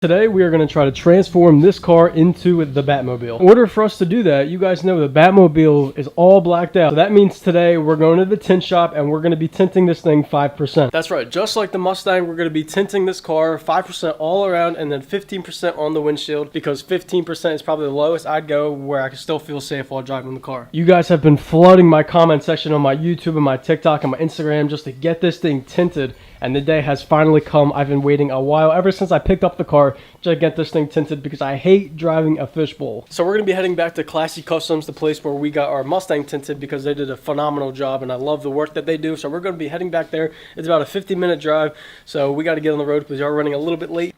Today we are going to try to transform this car into the Batmobile. In order for us to do that, you guys know the Batmobile is all blacked out. So that means today we're going to the tint shop and we're going to be tinting this thing 5%. That's right, just like the Mustang, we're going to be tinting this car 5% all around and then 15% on the windshield, because 15% is probably the lowest I'd go where I can still feel safe while driving the car. You guys have been flooding my comment section on my YouTube and my TikTok and my Instagram just to get this thing tinted. And the day has finally come. I've been waiting a while, ever since I picked up the car, to get this thing tinted because I hate driving a fishbowl. So we're going to be heading back to Classy Customs, the place where we got our Mustang tinted, because they did a phenomenal job and I love the work that they do. So we're going to be heading back there. It's about a 50-minute drive, so we got to get on the road because we are running a little bit late.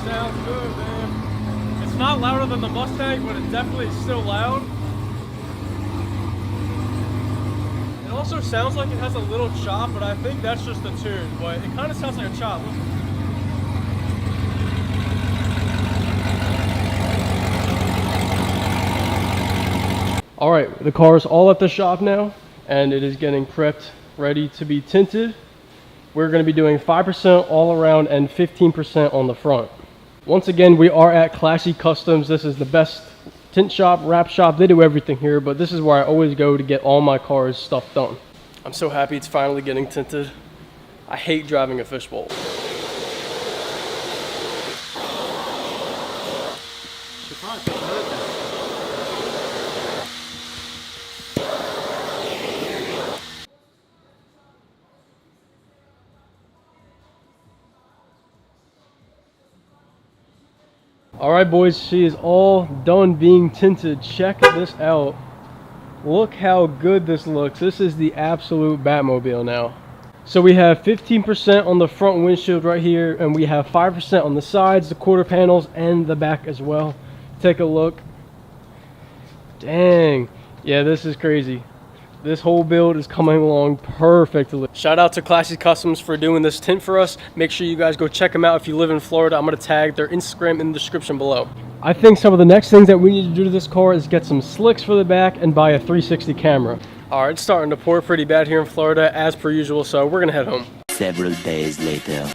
Sounds good, man. It's not louder than the Mustang, but it definitely is still loud. It also sounds like it has a little chop, but I think that's just the tune. But it kind of sounds like a chop. Alright, the car is all at the shop now, and it is getting prepped, ready to be tinted. We're going to be doing 5% all around and 15% on the front. Once again, we are at Classy Customs. This is the best tint shop, wrap shop. They do everything here, but this is where I always go to get all my car's stuff done. I'm so happy it's finally getting tinted. I hate driving a fishbowl. Alright boys, she is all done being tinted. Check this out. Look how good this looks. This is the absolute Batmobile now. So we have 15% on the front windshield right here, and we have 5% on the sides, the quarter panels, and the back as well. Take a look. Dang. Yeah, this is crazy. This whole build is coming along perfectly. Shout out to Classy Customs for doing this tint for us. Make sure you guys go check them out if you live in Florida. I'm going to tag their Instagram in the description below. I think some of the next things that we need to do to this car is get some slicks for the back and buy a 360 camera. Alright, it's starting to pour pretty bad here in Florida as per usual, so we're going to head home. Several days later.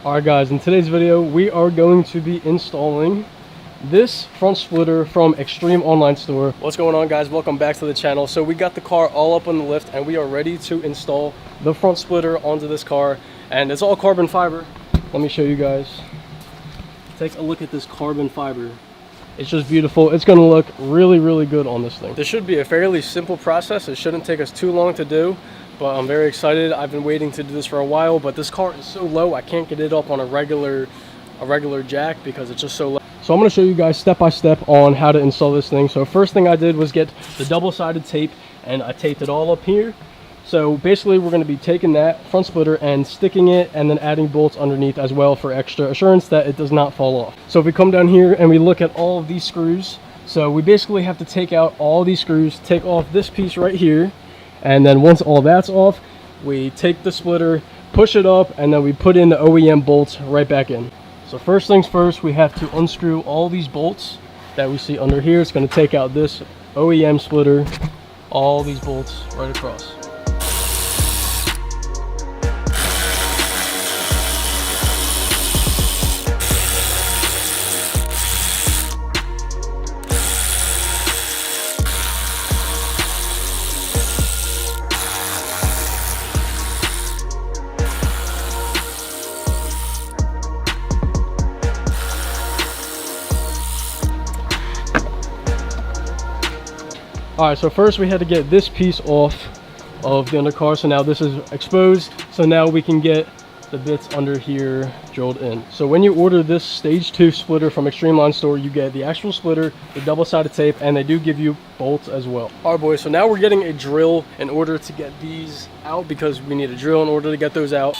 Alright guys, in today's video we are going to be installing this front splitter from Extreme Online Store. What's going on guys? Welcome back to the channel. So we got the car all up on the lift and we are ready to install the front splitter onto this car, and it's all carbon fiber. Let me show you guys. Take a look at this carbon fiber. It's just beautiful. It's going to look really good on this thing. This should be a fairly simple process. It shouldn't take us too long to do, but I'm very excited. I've been waiting to do this for a while, but this car is so low I can't get it up on a regular jack because it's just so low. So I'm going to show you guys step by step on how to install this thing. So first thing I did was get the double-sided tape, and I taped it all up here. So basically we're going to be taking that front splitter and sticking it and then adding bolts underneath as well for extra assurance that it does not fall off. So if we come down here and we look at all of these screws, so we basically have to take out all these screws, take off this piece right here, and then once all that's off, we take the splitter, push it up, and then we put in the OEM bolts right back in. So first things first, we have to unscrew all these bolts that we see under here. It's going to take out this OEM splitter, all these bolts right across. Alright, so first we had to get this piece off of the undercar, so now this is exposed, so now we can get the bits under here drilled in. So when you order this stage 2 splitter from Extreme Line Store, you get the actual splitter, the double-sided tape, and they do give you bolts as well. Alright boys, so now we're getting a drill in order to get these out, because we need a drill in order to get those out.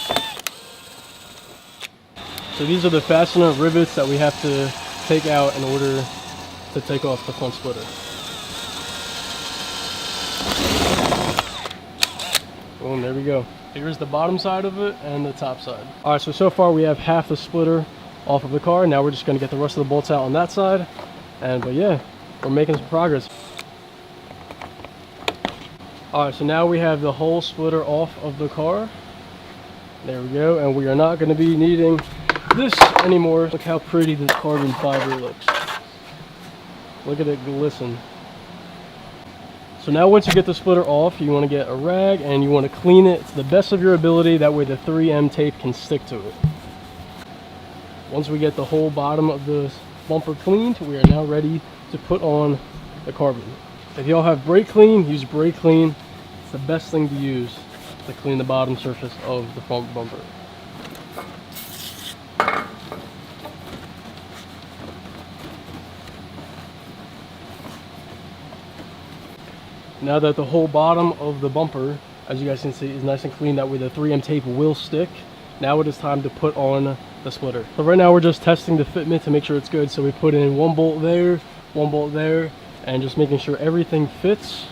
So these are the fastener rivets that we have to take out in order to take off the front splitter. Boom, there we go. Here's the bottom side of it and the top side. All right, so far we have half the splitter off of the car. Now we're just going to get the rest of the bolts out on that side. But yeah, we're making some progress. Alright, so now we have the whole splitter off of the car. There we go, and we are not going to be needing this anymore. Look how pretty this carbon fiber looks. Look at it glisten. So now once you get the splitter off, you want to get a rag and you want to clean it to the best of your ability. That way the 3M tape can stick to it. Once we get the whole bottom of the bumper cleaned, we are now ready to put on the carbon. If y'all have brake clean, use brake clean. It's the best thing to use to clean the bottom surface of the front bumper. Now that the whole bottom of the bumper, as you guys can see, is nice and clean, that way the 3M tape will stick. Now it is time to put on the splitter. So right now we're just testing the fitment to make sure it's good. So we put in one bolt there, and just making sure everything fits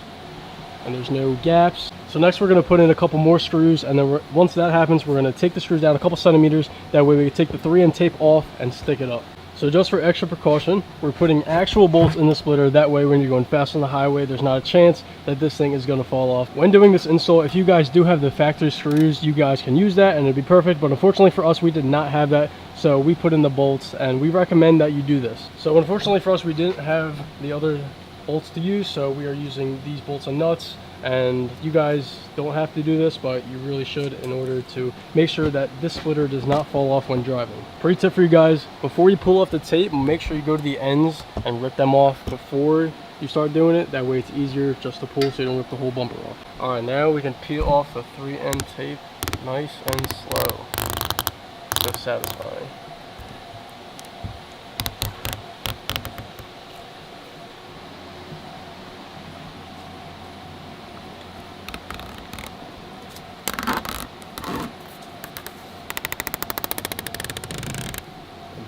and there's no gaps. So next we're going to put in a couple more screws, and then once that happens, we're going to take the screws down a couple centimeters. That way we can take the 3M tape off and stick it up. So just for extra precaution, we're putting actual bolts in the splitter. That way when you're going fast on the highway, there's not a chance that this thing is going to fall off. When doing this install, if you guys do have the factory screws, you guys can use that and it'd be perfect. But unfortunately for us, we did not have that. So we put in the bolts, and we recommend that you do this. So unfortunately for us, we didn't have the other bolts to use. So we are using these bolts and nuts. And you guys don't have to do this, but you really should in order to make sure that this splitter does not fall off when driving. Free tip for you guys: before you pull off the tape, make sure you go to the ends and rip them off before you start doing it. That way it's easier just to pull so you don't rip the whole bumper off. Alright, now we can peel off the 3M tape nice and slow. So satisfying.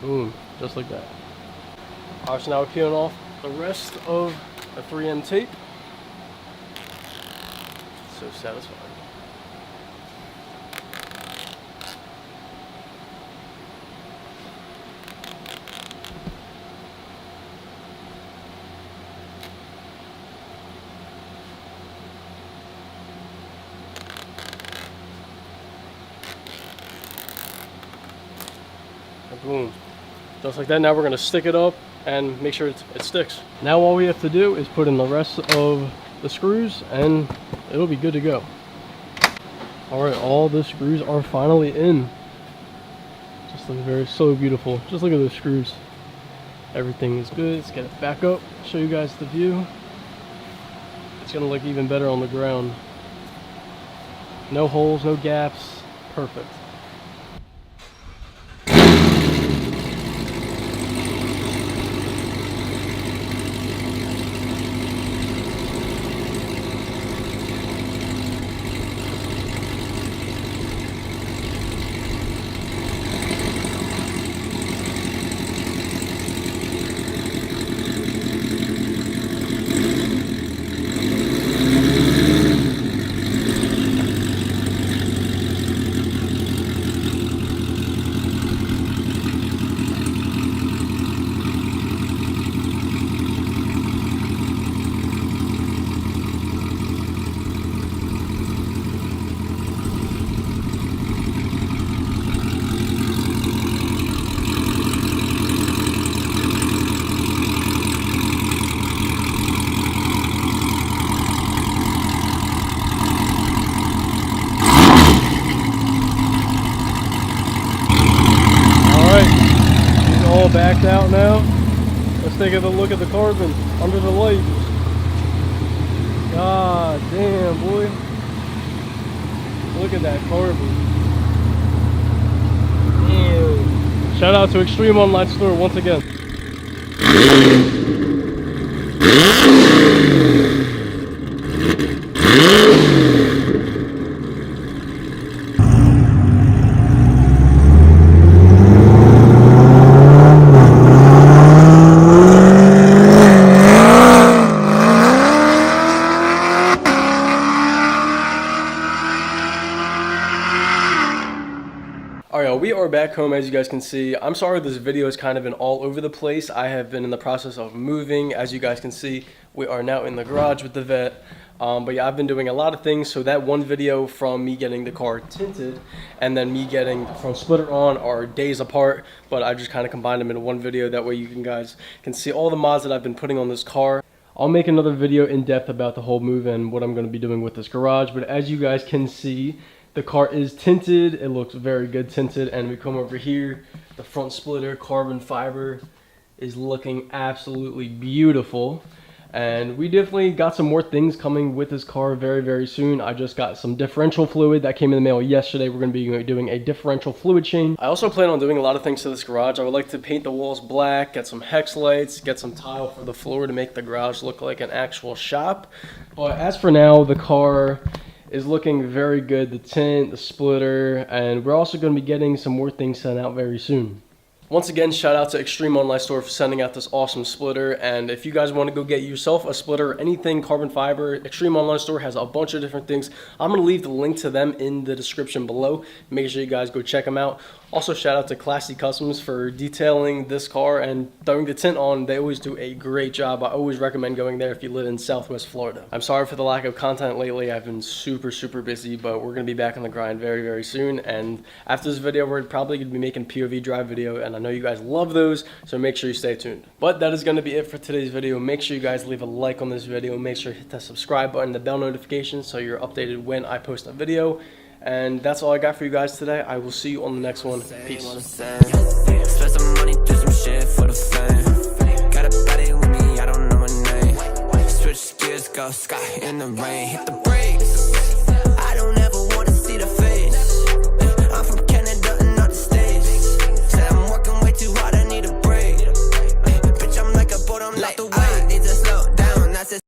Boom, just like that. Alright, so now we're peeling off the rest of the 3M tape. So satisfying. And boom. Just like that. Now we're going to stick it up and make sure it sticks. Now all we have to do is put in the rest of the screws and it'll be good to go. Alright, all the screws are finally in. Just looks so beautiful. Just look at those screws. Everything is good. Let's get it back up, show you guys the view. It's going to look even better on the ground. No holes, no gaps. Perfect. Backed out now. Let's take a look at the carbon under the light. God damn, boy. Look at that carbon. Damn. Shout out to Extreme Online Store once again. back home, as you guys can see. I'm sorry this video has kind of been all over the place. I have been in the process of moving. As you guys can see, we are now in the garage with the vet. But yeah, I've been doing a lot of things. So that one video from me getting the car tinted and then me getting the front splitter on are days apart, but I just kind of combined them in one video. That way you guys can see all the mods that I've been putting on this car. I'll make another video in depth about the whole move and what I'm going to be doing with this garage. But as you guys can see, the car is tinted. It looks very good tinted. And we come over here, the front splitter carbon fiber is looking absolutely beautiful. And we definitely got some more things coming with this car very, very soon. I just got some differential fluid that came in the mail yesterday. We're going to be doing a differential fluid change. I also plan on doing a lot of things to this garage. I would like to paint the walls black, get some hex lights, get some tile for the floor to make the garage look like an actual shop. But as for now, the car is looking very good. The tint, the splitter, and we're also going to be getting some more things sent out very soon. Once again, shout out to Extreme Online Store for sending out this awesome splitter. And if you guys want to go get yourself a splitter or anything carbon fiber, Extreme Online Store has a bunch of different things. I'm going to leave the link to them in the description below. Make sure you guys go check them out. Also, shout out to Classy Customs for detailing this car and throwing the tint on. They always do a great job. I always recommend going there if you live in Southwest Florida. I'm sorry for the lack of content lately. I've been super busy, but we're going to be back on the grind very, very soon. And after this video, we're probably going to be making POV drive video, and I know you guys love those, so make sure you stay tuned. But that is going to be it for today's video. Make sure you guys leave a like on this video. Make sure to hit that subscribe button, the bell notification, so you're updated when I post a video. And that's all I got for you guys today. I will see you on the next one. Peace. Spend some money, do some shit for the fame. Got a buddy with me, I don't know my name. Switch gears, go sky in the rain. Hit the